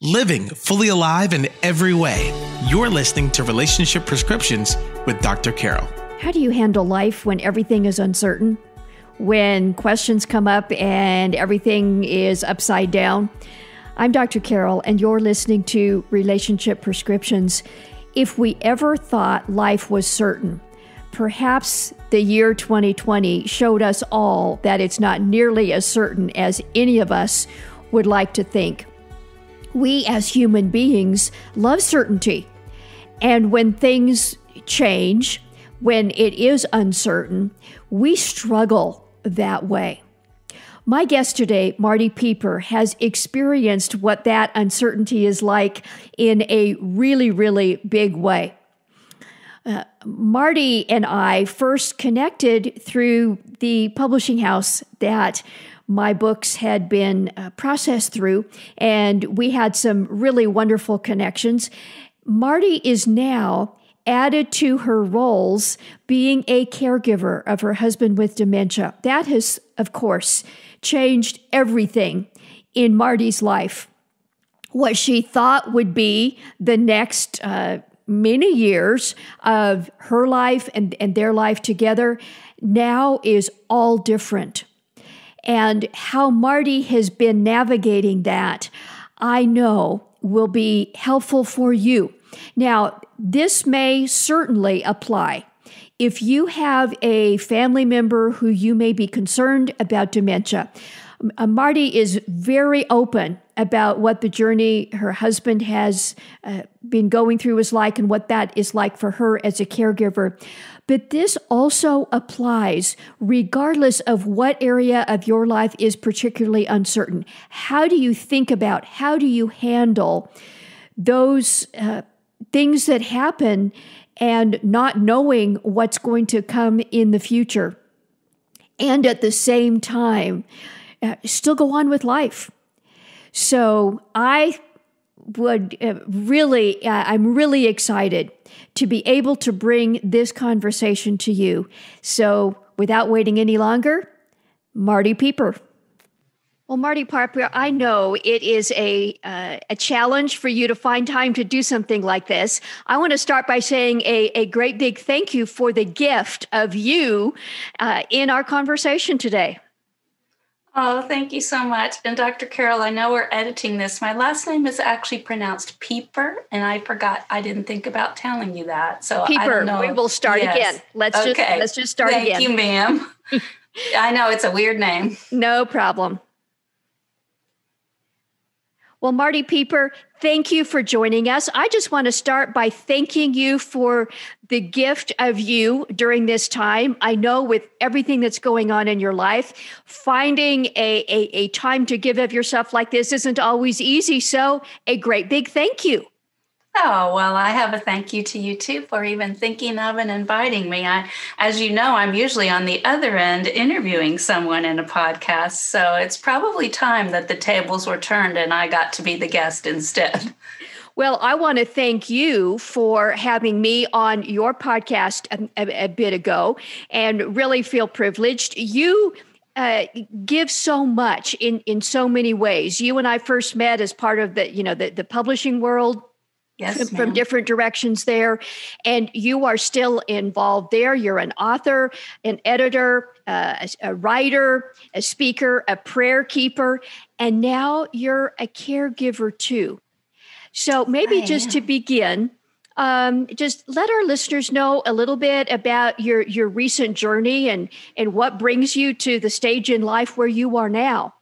living fully alive in every way. You're listening to Relationship Prescriptions with Dr. Carol. How do you handle life when everything is uncertain? When questions come up and everything is upside down? I'm Dr. Carol, and you're listening to Relationship Prescriptions. If we ever thought life was certain, perhaps the year 2020 showed us all that it's not nearly as certain as any of us would like to think. We as human beings love certainty. And when things change, when it is uncertain, we struggle that way. My guest today, Marti Pieper, has experienced what that uncertainty is like in a really, really big way. Marti and I first connected through the publishing house that my books had been processed through, and we had some really wonderful connections. Marti is now added to her roles being a caregiver of her husband with dementia. That has, of course, changed everything in Marti's life. What she thought would be the next many years of her life and their life together now is all different. And how Marti has been navigating that, I know will be helpful for you. Now, this may certainly apply if you have a family member who you may be concerned about dementia. Marti is very open about what the journey her husband has been going through is like and what that is like for her as a caregiver. But this also applies regardless of what area of your life is particularly uncertain. How do you think about, how do you handle those things that happen and not knowing what's going to come in the future? And at the same time, still go on with life. So I would I'm really excited to be able to bring this conversation to you. So without waiting any longer, Marti Pieper. Well, Marti Pieper, I know it is a challenge for you to find time to do something like this. I want to start by saying a great big thank you for the gift of you in our conversation today. Oh, thank you so much. And Dr. Carol, I know we're editing this. My last name is actually pronounced Pieper, and I didn't think about telling you that. So Pieper, I don't know. We will start again. Let's just start again. Thank you, ma'am. I know it's a weird name. No problem. Well, Marti Pieper, thank you for joining us. I just want to start by thanking you for the gift of you during this time. I know with everything that's going on in your life, finding a time to give of yourself like this isn't always easy. So a great big thank you. Oh, well, I have a thank you to you, too, for even thinking of and inviting me. As you know, I'm usually on the other end interviewing someone in a podcast, so it's probably time that the tables were turned and I got to be the guest instead. Well, I want to thank you for having me on your podcast a bit ago and really feel privileged. You give so much in so many ways. You and I first met as part of the publishing world. Yes, from different directions there. And you are still involved there. You're an author, an editor, a writer, a speaker, a prayer keeper, and now you're a caregiver too. So maybe just to begin, just let our listeners know a little bit about your recent journey and what brings you to the stage in life where you are now.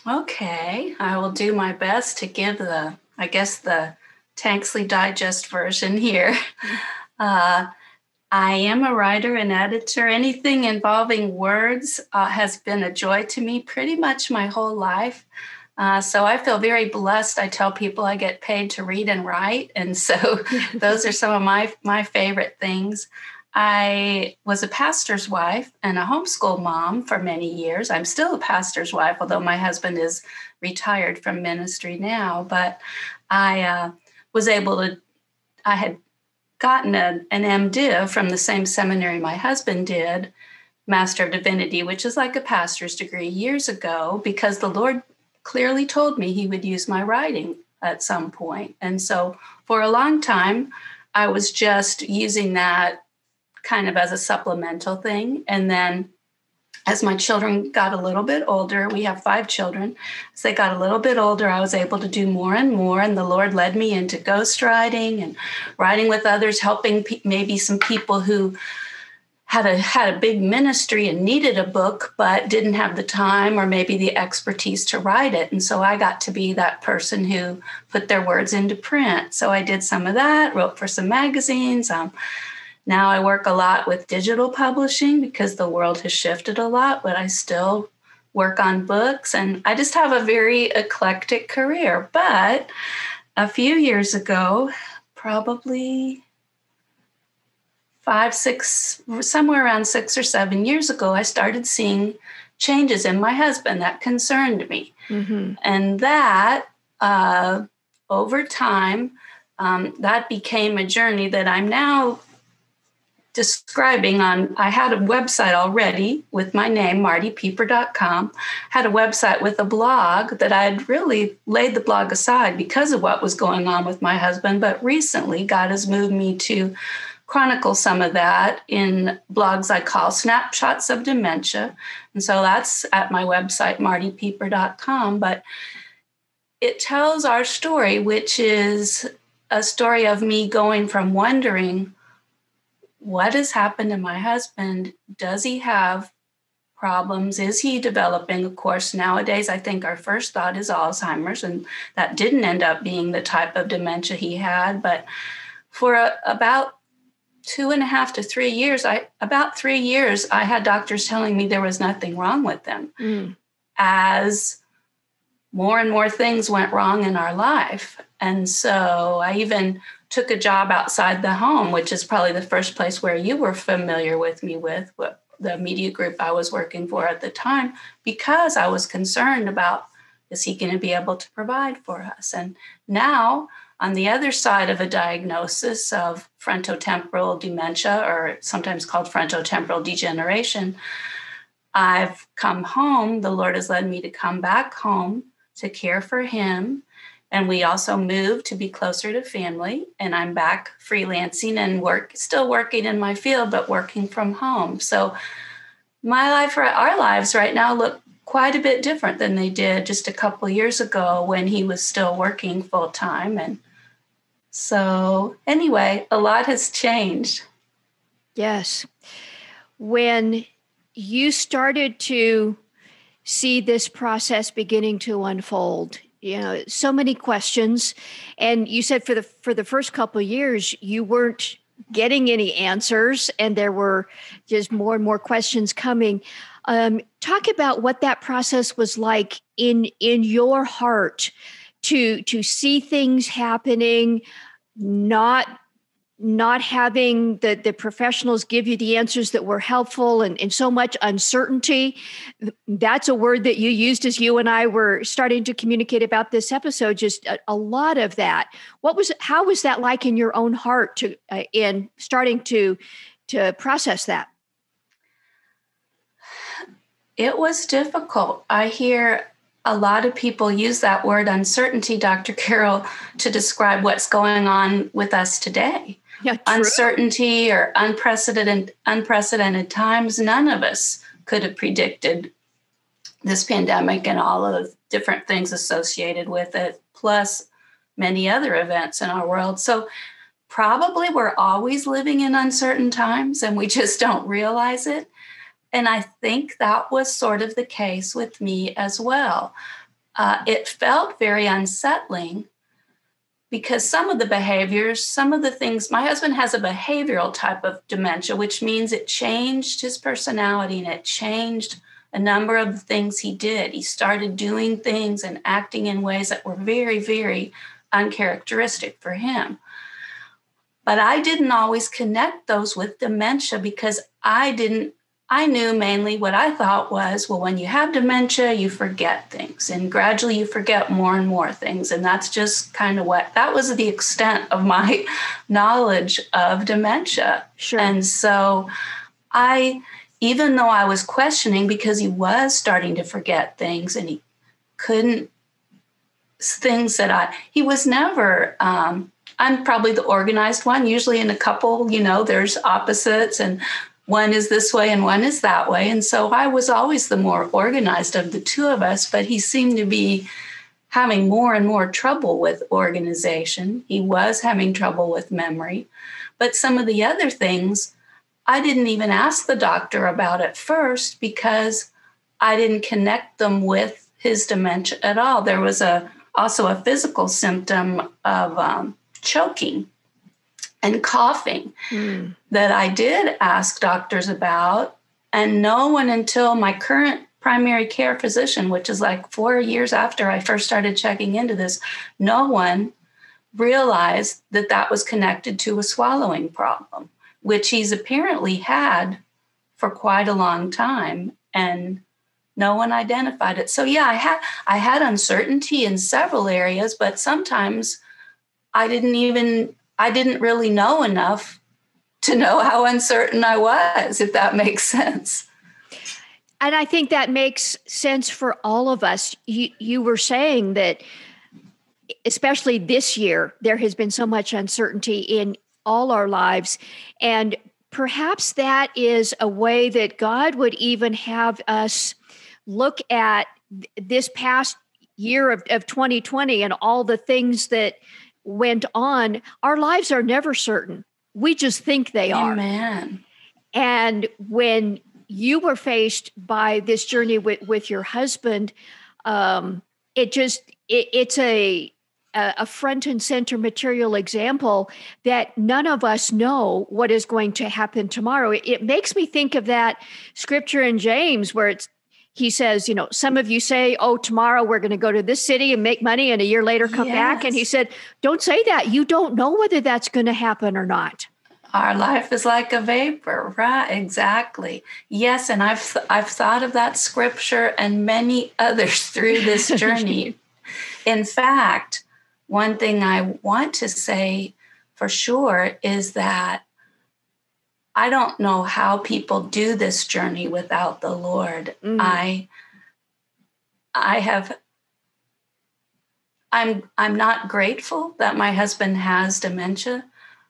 Okay, I will do my best to give the Tanksley Digest version here. I am a writer and editor. Anything involving words has been a joy to me pretty much my whole life. So I feel very blessed. I tell people I get paid to read and write. And so those are some of my favorite things. I was a pastor's wife and a homeschool mom for many years. I'm still a pastor's wife, although my husband is retired from ministry now. But I had gotten an MDiv from the same seminary my husband did, Master of Divinity, which is like a pastor's degree years ago, because the Lord clearly told me he would use my writing at some point. And so for a long time, I was just using that kind of as a supplemental thing. And then as my children got a little bit older, we have 5 children. As they got a little bit older, I was able to do more and more. And the Lord led me into ghostwriting and writing with others, helping maybe some people who had a big ministry and needed a book, but didn't have the time or maybe the expertise to write it. And so I got to be that person who put their words into print. So I did some of that, wrote for some magazines. Now I work a lot with digital publishing because the world has shifted a lot, but I still work on books. And I just have a very eclectic career. But a few years ago, probably 5, 6, somewhere around 6 or 7 years ago, I started seeing changes in my husband that concerned me. Mm-hmm. And that over time, that became a journey that I'm now describing on. I had a website already with my name, martipieper.com, had a website with a blog that I'd really laid the blog aside because of what was going on with my husband. But recently, God has moved me to chronicle some of that in blogs I call Snapshots of Dementia. And so that's at my website, martipieper.com. But it tells our story, which is a story of me going from wondering, what has happened to my husband? Does he have problems? Is he developing? Of course, nowadays, I think our first thought is Alzheimer's, and that didn't end up being the type of dementia he had. But for about 2.5 to 3 years, about 3 years, I had doctors telling me there was nothing wrong with him. As more and more things went wrong in our life. And so I even took a job outside the home, which is probably the first place where you were familiar with me with the media group I was working for at the time, because I was concerned about, is he going to be able to provide for us? And now, on the other side of a diagnosis of frontotemporal dementia, or sometimes called frontotemporal degeneration, I've come home. The Lord has led me to come back home to care for him. And we also moved to be closer to family. And I'm back freelancing and still working in my field, but working from home. So my life, our lives right now look quite a bit different than they did just a couple of years ago when he was still working full time. And so anyway, a lot has changed. Yes. When you started to see this process beginning to unfold, so many questions, and you said for the first couple of years, you weren't getting any answers, and there were just more and more questions coming. Talk about what that process was like in your heart to see things happening, not having the professionals give you the answers that were helpful, and so much uncertainty. That's a word that you used as you and I were starting to communicate about this episode, just a lot of that. How was that like in your own heart in starting to process that? It was difficult. I hear a lot of people use that word uncertainty, Dr. Carol, to describe what's going on with us today. Yeah, uncertainty or unprecedented times. None of us could have predicted this pandemic and all of the different things associated with it, plus many other events in our world. So probably we're always living in uncertain times and we just don't realize it. And I think that was sort of the case with me as well. It felt very unsettling because some of the behaviors, some of the things, my husband has a behavioral type of dementia, which means it changed his personality and it changed a number of the things he did. He started doing things and acting in ways that were very, very uncharacteristic for him. But I didn't always connect those with dementia because I knew mainly what I thought was, well, when you have dementia, you forget things and gradually you forget more and more things. And that's just kind of that was the extent of my knowledge of dementia. Sure. And so even though I was questioning because he was starting to forget things and he couldn't things that he was never, I'm probably the organized one. Usually in a couple, there's opposites, and one is this way and one is that way. And so I was always the more organized of the two of us, but he seemed to be having more and more trouble with organization. He was having trouble with memory. But some of the other things, I didn't even ask the doctor about at first because I didn't connect them with his dementia at all. There was also a physical symptom of choking and coughing that I did ask doctors about. And no one until my current primary care physician, which is like 4 years after I first started checking into this, no one realized that that was connected to a swallowing problem, which he's apparently had for quite a long time. And no one identified it. So yeah, I had uncertainty in several areas, but sometimes I didn't really know enough to know how uncertain I was, if that makes sense. And I think that makes sense for all of us. You were saying that, especially this year, there has been so much uncertainty in all our lives. And perhaps that is a way that God would even have us look at this past year of 2020 and all the things that went on. Our lives are never certain. We just think they are. Amen. And when you were faced by this journey with your husband, it's a front and center material example that none of us know what is going to happen tomorrow. It makes me think of that scripture in James where he says, some of you say, oh, tomorrow we're going to go to this city and make money and a year later come back. And he said, don't say that. You don't know whether that's going to happen or not. Our life is like a vapor, right? Exactly. Yes, and I've thought of that scripture and many others through this journey. In fact, one thing I want to say for sure is that I don't know how people do this journey without the Lord. I'm not grateful that my husband has dementia,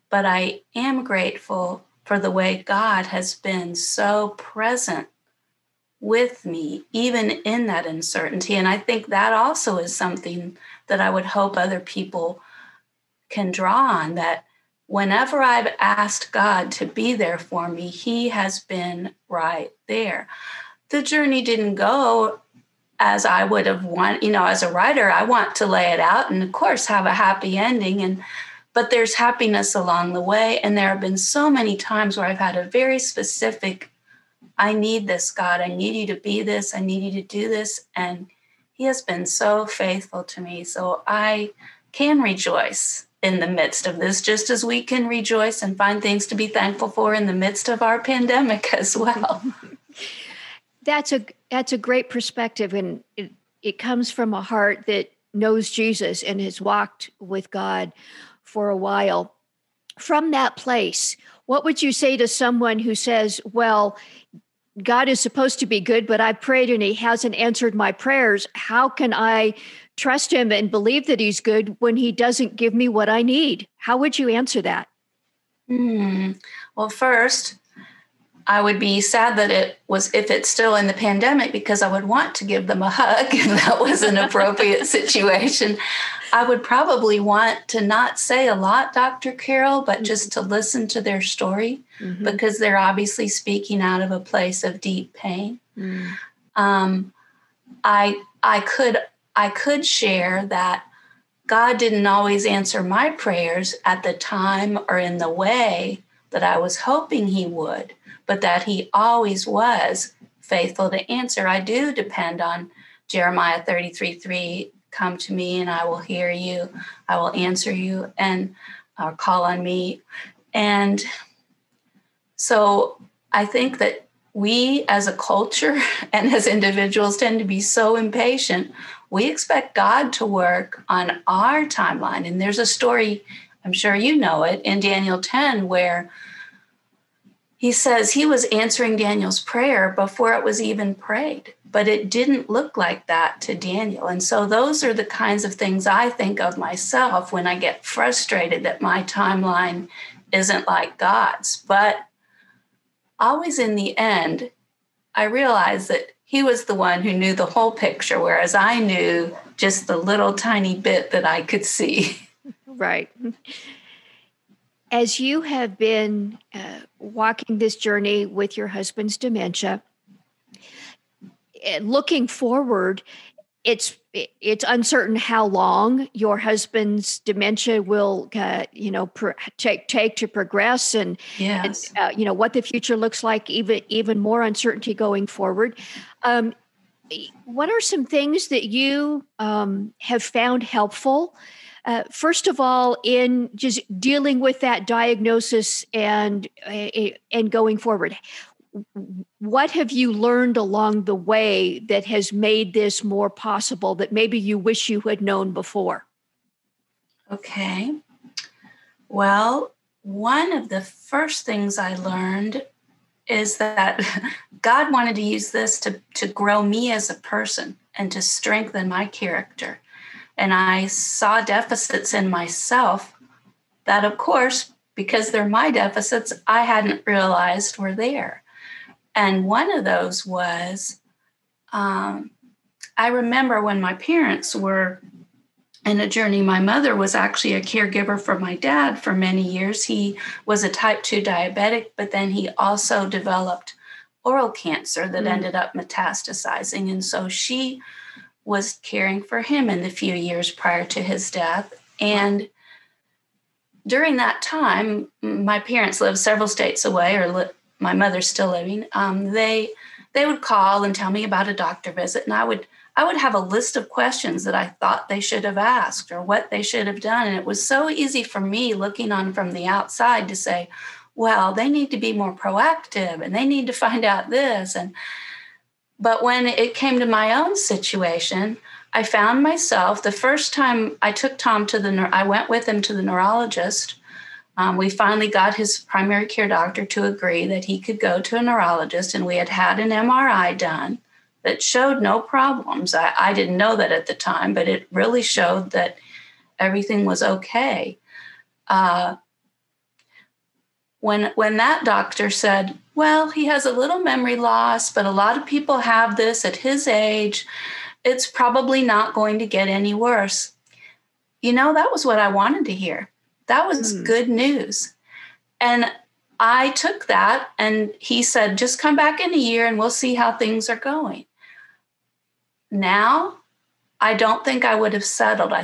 but I am grateful for the way God has been so present with me, even in that uncertainty. And I think that also is something that I would hope other people can draw on, that whenever I've asked God to be there for me, he has been right there. The journey didn't go as I would have wanted. As a writer, I want to lay it out and, of course, have a happy ending. But there's happiness along the way. And there have been so many times where I've had a very specific, I need this, God. I need you to be this. I need you to do this. And he has been so faithful to me. So I can rejoice in the midst of this, just as we can rejoice and find things to be thankful for in the midst of our pandemic as well. That's a great perspective. And it comes from a heart that knows Jesus and has walked with God for a while. From that place, what would you say to someone who says, well, God is supposed to be good, but I prayed and he hasn't answered my prayers. How can I trust him and believe that he's good when he doesn't give me what I need? How would you answer that? Well, first, I would be sad that if it's still in the pandemic, because I would want to give them a hug if that was an appropriate situation. I would probably want to not say a lot, Dr. Carol, but just to listen to their story, because they're obviously speaking out of a place of deep pain. I could share that God didn't always answer my prayers at the time or in the way that I was hoping he would, but that he always was faithful to answer. I do depend on Jeremiah 33:3, come to me and I will hear you, I will answer you, or call on me. And so I think that we as a culture and as individuals tend to be so impatient. We expect God to work on our timeline. And there's a story, I'm sure you know it, in Daniel 10, where he says he was answering Daniel's prayer before it was even prayed, but it didn't look like that to Daniel. And so those are the kinds of things I think of myself when I get frustrated that my timeline isn't like God's. But always in the end, I realized that he was the one who knew the whole picture, whereas I knew just the little tiny bit that I could see. Right. As you have been walking this journey with your husband's dementia, looking forward, it's uncertain how long your husband's dementia will, take to progress, and, Yes. and what the future looks like. Even more uncertainty going forward. What are some things that you have found helpful? First of all, in just dealing with that diagnosis and going forward, what have you learned along the way that has made this more possible that maybe you wish you had known before? Okay. Well, one of the first things I learned is that God wanted to use this to grow me as a person and to strengthen my character. And I saw deficits in myself that, of course, because they're my deficits, I hadn't realized were there. And one of those was, I remember when my parents were in a journey. My mother was actually a caregiver for my dad for many years. He was a type 2 diabetic, but then he also developed oral cancer that ended up metastasizing. And so she was caring for him in the few years prior to his death. And during that time, my parents lived several states away, my mother's still living. They would call and tell me about a doctor visit, and I would have a list of questions that I thought they should have asked or what they should have done. And it was so easy for me looking on from the outside to say, well, they need to be more proactive and they need to find out this. But when it came to my own situation, I found myself, the first time I took Tom I went with him to the neurologist. We finally got his primary care doctor to agree that he could go to a neurologist, and we had an MRI done that showed no problems. I didn't know that at the time, but it really showed that everything was okay. When that doctor said, well, he has a little memory loss, but a lot of people have this at his age, it's probably not going to get any worse. That was what I wanted to hear. That was good news. And I took that, and he said, just come back in a year and we'll see how things are going. Now, I don't think I would have settled. I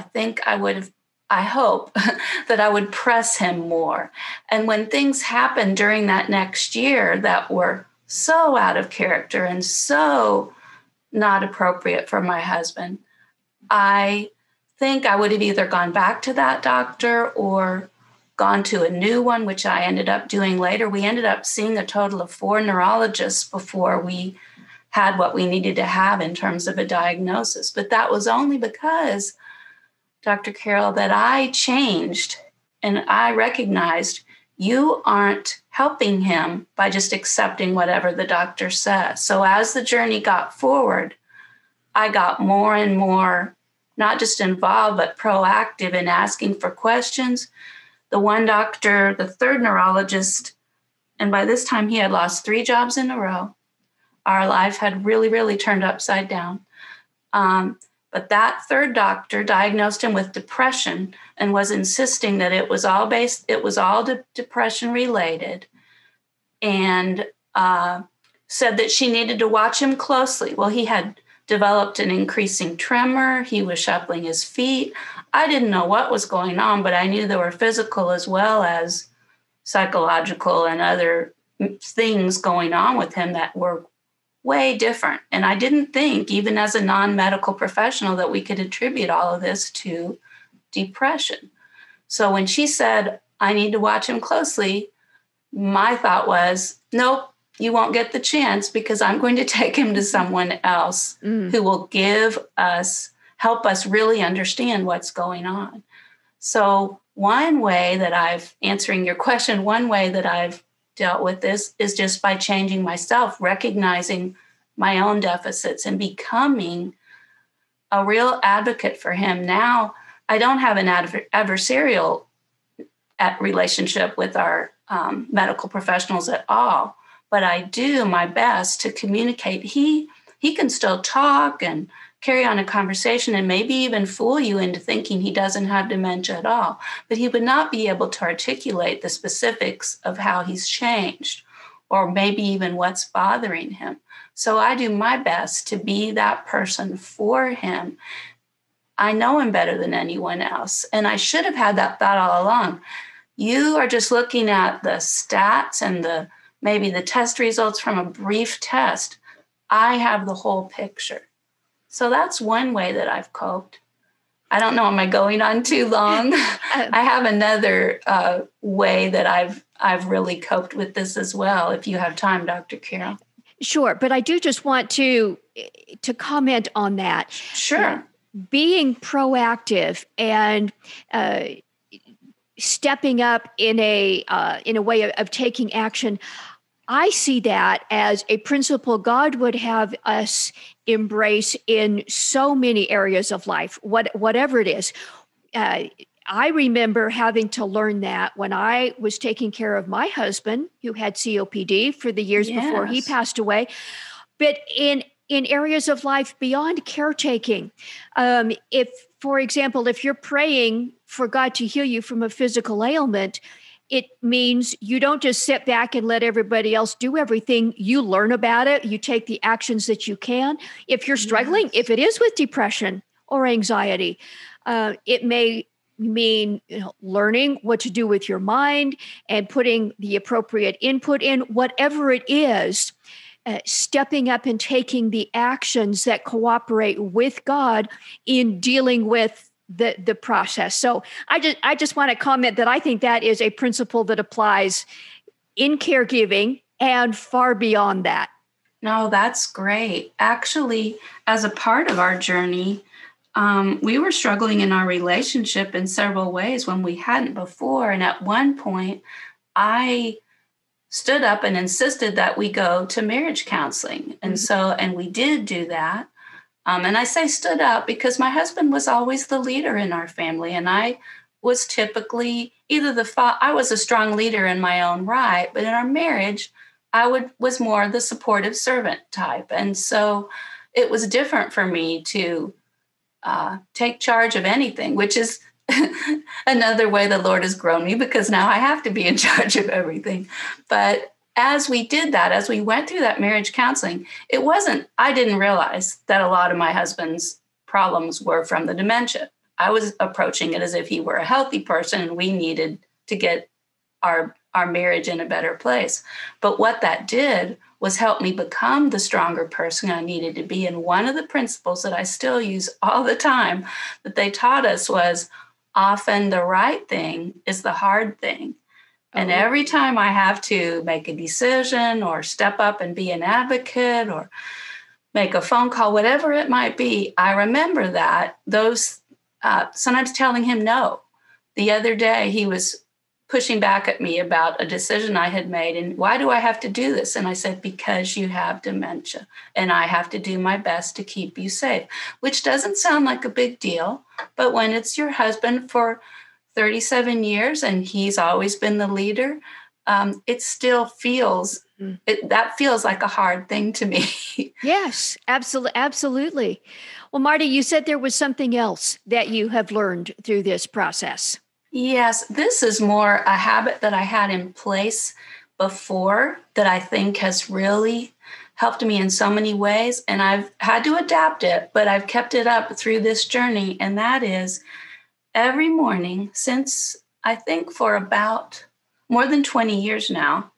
hope that I would press him more. And when things happened during that next year that were so out of character and so not appropriate for my husband, I think I would have either gone back to that doctor or gone to a new one, which I ended up doing later. We ended up seeing a total of 4 neurologists before we had what we needed to have in terms of a diagnosis. But that was only because, Dr. Carol, that I changed and I recognized you aren't helping him by just accepting whatever the doctor says. So as the journey got forward, I got more and more, not just involved, but proactive in asking for questions. The one doctor, the third neurologist, and by this time he had lost 3 jobs in a row. Our life had really, really turned upside down. But that third doctor diagnosed him with depression and was insisting that it was all depression related, and said that she needed to watch him closely. Well, he had developed an increasing tremor. He was shuffling his feet. I didn't know what was going on, but I knew there were physical as well as psychological and other things going on with him that were way different. And I didn't think, even as a non-medical professional, that we could attribute all of this to depression. So when she said, I need to watch him closely, my thought was, nope, you won't get the chance, because I'm going to take him to someone else who will help us really understand what's going on. So one way that answering your question, one way that I've dealt with this is just by changing myself, recognizing my own deficits and becoming a real advocate for him. Now, I don't have an adversarial relationship with our medical professionals at all, but I do my best to communicate. He can still talk and carry on a conversation and maybe even fool you into thinking he doesn't have dementia at all, but he would not be able to articulate the specifics of how he's changed or maybe even what's bothering him. So I do my best to be that person for him. I know him better than anyone else, and I should have had that thought all along. You are just looking at the stats and maybe the test results from a brief test. I have the whole picture. So that's one way that I've coped. I don't know, am I going on too long? I have another way that I've really coped with this as well, if you have time, Dr. Carol. Sure, but I do just want to comment on that. Sure. Being proactive and stepping up in a way of taking action, I see that as a principle God would have us embrace in so many areas of life, whatever it is. I remember having to learn that when I was taking care of my husband, who had COPD for the years before he passed away. But in areas of life beyond caretaking, if, for example, if you're praying for God to heal you from a physical ailment, it means you don't just sit back and let everybody else do everything. You learn about it. You take the actions that you can. If you're struggling, if it is with depression or anxiety, it may mean learning what to do with your mind and putting the appropriate input in, whatever it is, stepping up and taking the actions that cooperate with God in dealing with the process. So I just want to comment that I think that is a principle that applies in caregiving and far beyond that. No, that's great. Actually, as a part of our journey, we were struggling in our relationship in several ways when we hadn't before. And at one point, I stood up and insisted that we go to marriage counseling. And we did do that. And I say stood up because my husband was always the leader in our family. And I was typically I was a strong leader in my own right, but in our marriage, was more the supportive servant type. And so it was different for me to take charge of anything, which is another way the Lord has grown me, because now I have to be in charge of everything. But as we did that, as we went through that marriage counseling, I didn't realize that a lot of my husband's problems were from the dementia. I was approaching it as if he were a healthy person and we needed to get our marriage in a better place. But what that did was help me become the stronger person I needed to be. And one of the principles that I still use all the time that they taught us was often the right thing is the hard thing. And every time I have to make a decision or step up and be an advocate or make a phone call, whatever it might be, I remember that sometimes telling him no. The other day, he was pushing back at me about a decision I had made. And why do I have to do this? And I said, because you have dementia and I have to do my best to keep you safe, which doesn't sound like a big deal. But when it's your husband for 37 years and he's always been the leader, it still feels like a hard thing to me. Yes, absolutely. Well, Marti, you said there was something else that you have learned through this process. Yes, this is more a habit that I had in place before that I think has really helped me in so many ways. And I've had to adapt it, but I've kept it up through this journey. And that is every morning since I think for about more than 20 years now,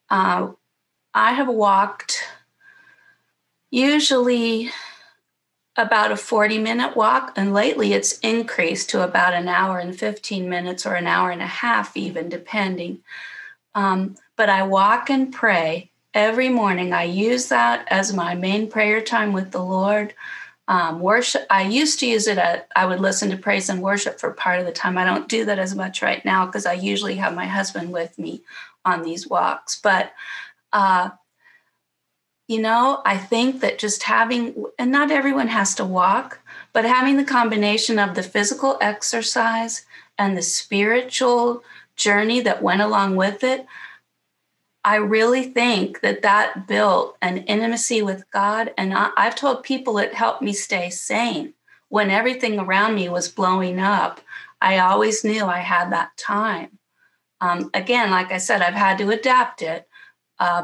I have walked usually about a 40-minute walk. And lately it's increased to about an hour and 15 minutes or an hour and a half even, depending. But I walk and pray every morning. I use that as my main prayer time with the Lord. Worship, I used to use it I would listen to praise and worship for part of the time. I don't do that as much right now because I usually have my husband with me on these walks. But I think that just having, and not everyone has to walk, but having the combination of the physical exercise and the spiritual journey that went along with it, I really think that built an intimacy with God. And I've told people it helped me stay sane. When everything around me was blowing up, I always knew I had that time. Again, like I said, I've had to adapt it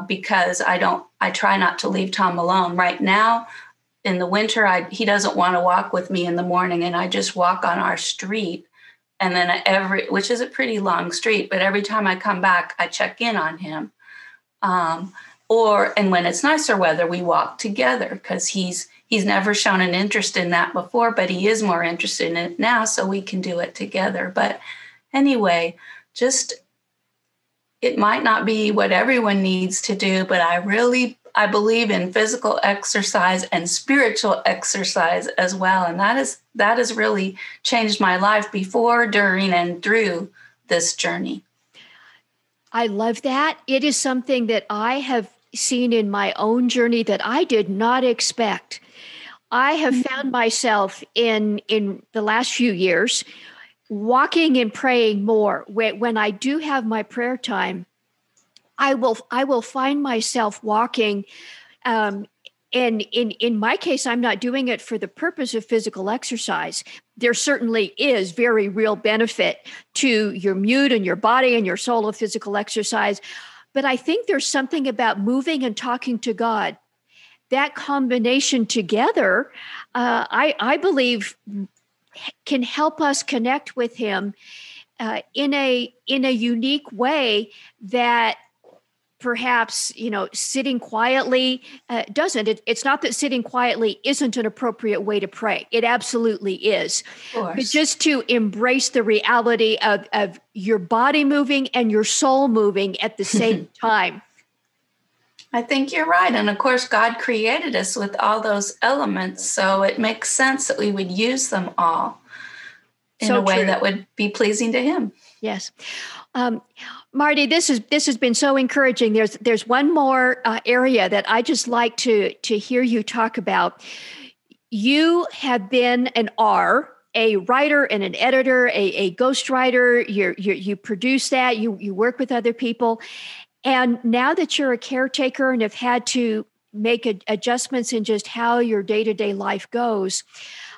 because I try not to leave Tom alone. Right now, in the winter, he doesn't want to walk with me in the morning, and I just walk on our street. And then which is a pretty long street, but every time I come back, I check in on him. And when it's nicer weather, we walk together because he's never shown an interest in that before, but he is more interested in it now, so we can do it together. But anyway, it might not be what everyone needs to do, but I believe in physical exercise and spiritual exercise as well. And that has really changed my life before, during, and through this journey. I love that. It is something that I have seen in my own journey that I did not expect. I have found myself in the last few years walking and praying more. When I do have my prayer time, I will find myself walking. And in my case, I'm not doing it for the purpose of physical exercise. There certainly is very real benefit to your mood and your body and your soul of physical exercise. But I think there's something about moving and talking to God. That combination together, I believe, can help us connect with Him in a unique way that perhaps, sitting quietly doesn't. It's not that sitting quietly isn't an appropriate way to pray. It absolutely is. But just to embrace the reality of your body moving and your soul moving at the same time. I think you're right. And of course, God created us with all those elements. So it makes sense that we would use them all in a way that would be pleasing to Him. Yes. Marti, this has been so encouraging. There's one more area that I just like to hear you talk about. You have been and are a writer and an editor, a ghostwriter. You produce that. You work with other people. And now that you're a caretaker and have had to make adjustments in just how your day-to-day life goes,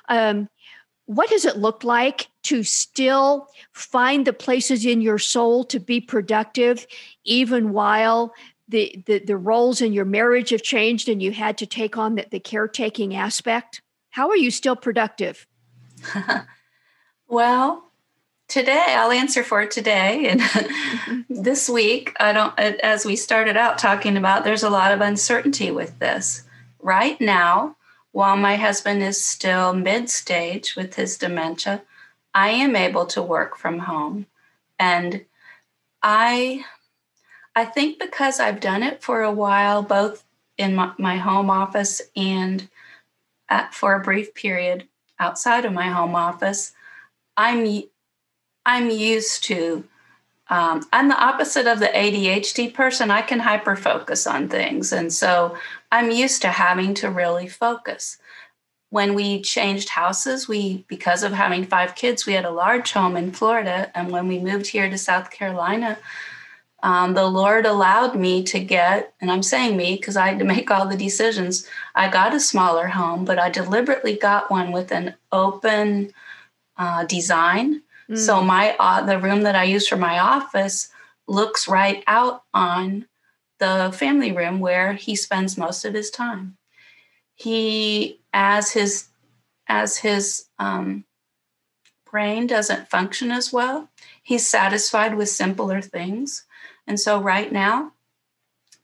what does it look like to still find the places in your soul to be productive, even while the roles in your marriage have changed and you had to take on the caretaking aspect? How are you still productive? Well, today, I'll answer for today. And this week, as we started out talking about, there's a lot of uncertainty with this. Right now, while my husband is still mid-stage with his dementia, I am able to work from home. And I think because I've done it for a while, both in my home office and for a brief period outside of my home office, I'm used to, I'm the opposite of the ADHD person. I can hyper-focus on things. And so I'm used to having to really focus. When we changed houses, because of having 5 kids, we had a large home in Florida. And when we moved here to South Carolina, the Lord allowed me to get, and I'm saying me because I had to make all the decisions. I got a smaller home, but I deliberately got one with an open design. So the room that I use for my office looks right out on the family room where he spends most of his time. He, as his brain doesn't function as well, he's satisfied with simpler things. And so right now,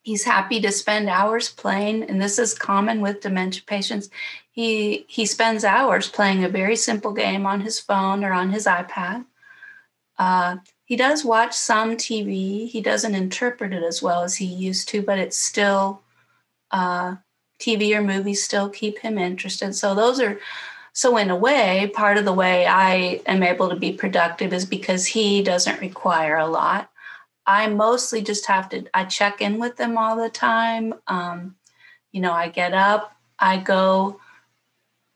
he's happy to spend hours playing, and this is common with dementia patients. He spends hours playing a very simple game on his phone or on his iPad. He does watch some TV. He doesn't interpret it as well as he used to, but it's still TV or movies still keep him interested. So in a way, part of the way I am able to be productive is because he doesn't require a lot. I mostly just I check in with them all the time. I get up, I go.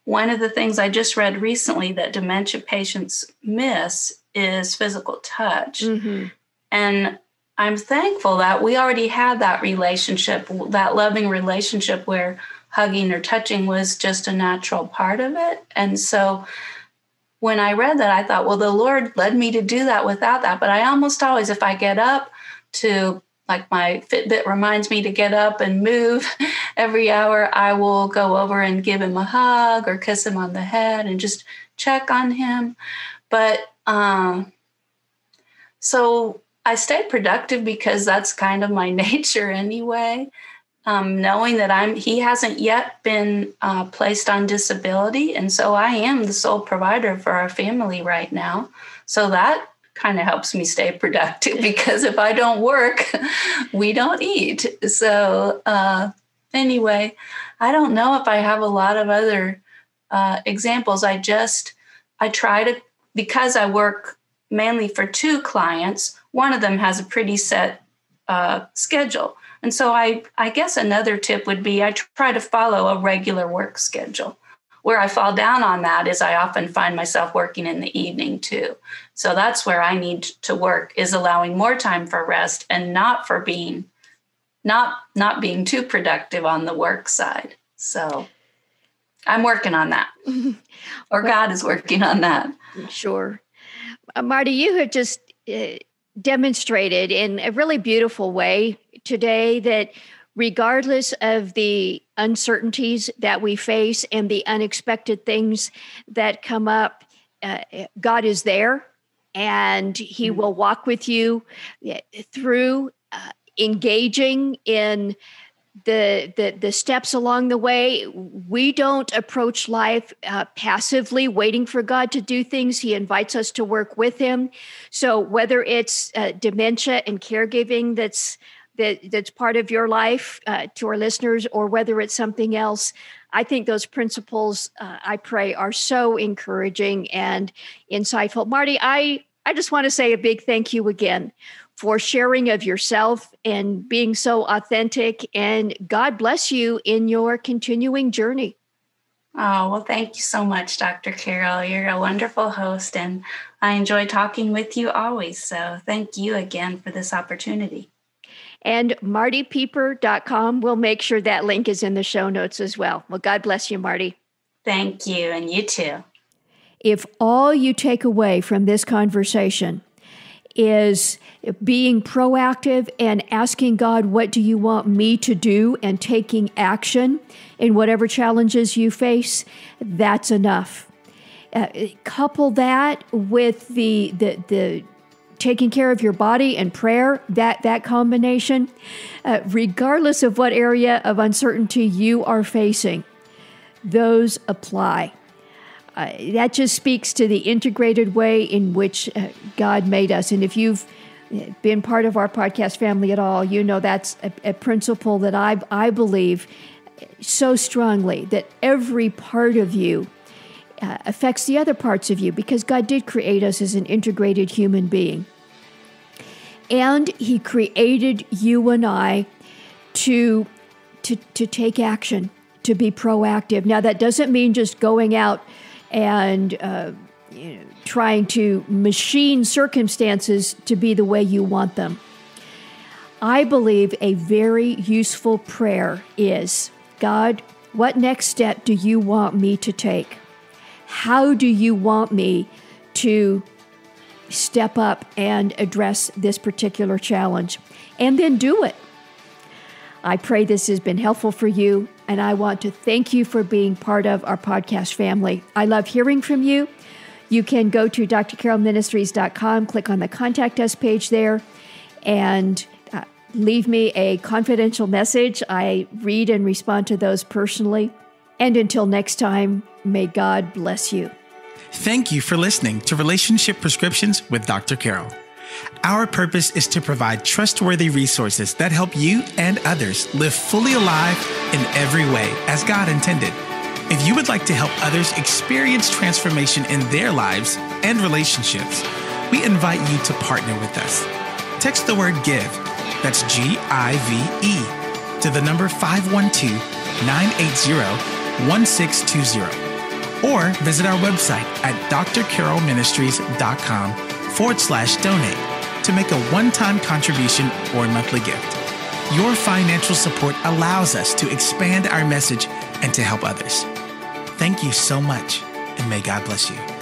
One of the things I just read recently that dementia patients miss is physical touch. Mm-hmm. And I'm thankful that we already had that relationship, that loving relationship where hugging or touching was just a natural part of it. And so when I read that, I thought, well, the Lord led me to do that without that. But I almost always, if I get up to, like my Fitbit reminds me to get up and move every hour, I will go over and give him a hug or kiss him on the head and just check on him. But so I stay productive because that's kind of my nature anyway. Knowing that he hasn't yet been placed on disability. And so I am the sole provider for our family right now. So that kind of helps me stay productive, because if I don't work, we don't eat. So anyway, I don't know if I have a lot of other examples. I try to, because I work mainly for 2 clients, one of them has a pretty set schedule. And so I guess another tip would be I try to follow a regular work schedule. Where I fall down on that is I often find myself working in the evening too. So that's where I need to work, is allowing more time for rest and not being too productive on the work side. So I'm working on that. Or God is working on that. Sure. Marti, you have just demonstrated in a really beautiful way today that regardless of the uncertainties that we face and the unexpected things that come up, God is there, and He will walk with you through engaging in the steps along the way. We don't approach life passively, waiting for God to do things. He invites us to work with Him. So whether it's dementia and caregiving that's part of your life, to our listeners, or whether it's something else, I think those principles, I pray, are so encouraging and insightful. Marti, I just want to say a big thank you again for sharing of yourself and being so authentic, and God bless you in your continuing journey. Oh, well, thank you so much, Dr. Carol. You're a wonderful host, and I enjoy talking with you always. So thank you again for this opportunity. And MartiPieper.com. We'll make sure that link is in the show notes as well. Well, God bless you, Marti. Thank you, and you too. If all you take away from this conversation is being proactive and asking God, what do you want me to do, and taking action in whatever challenges you face, that's enough. Couple that with the taking care of your body and prayer, that combination, regardless of what area of uncertainty you are facing, those apply. That just speaks to the integrated way in which God made us. And if you've been part of our podcast family at all, you know that's a principle that I believe so strongly, that every part of you affects the other parts of you, because God did create us as an integrated human being. And He created you and I to take action, to be proactive. Now, that doesn't mean just going out and trying to machine circumstances to be the way you want them. I believe a very useful prayer is, God, what next step do you want me to take? How do you want me to step up and address this particular challenge? And then do it. I pray this has been helpful for you, and I want to thank you for being part of our podcast family. I love hearing from you. You can go to drcarolministries.com, click on the Contact Us page there, and leave me a confidential message. I read and respond to those personally. And until next time, may God bless you. Thank you for listening to Relationship Prescriptions with Dr. Carol. Our purpose is to provide trustworthy resources that help you and others live fully alive in every way as God intended. If you would like to help others experience transformation in their lives and relationships, we invite you to partner with us. Text the word GIVE, that's GIVE, to the number 512 980-1620 or visit our website at drcarolministries.com/donate to make a one-time contribution or monthly gift. Your financial support allows us to expand our message and to help others. Thank you so much, and may God bless you.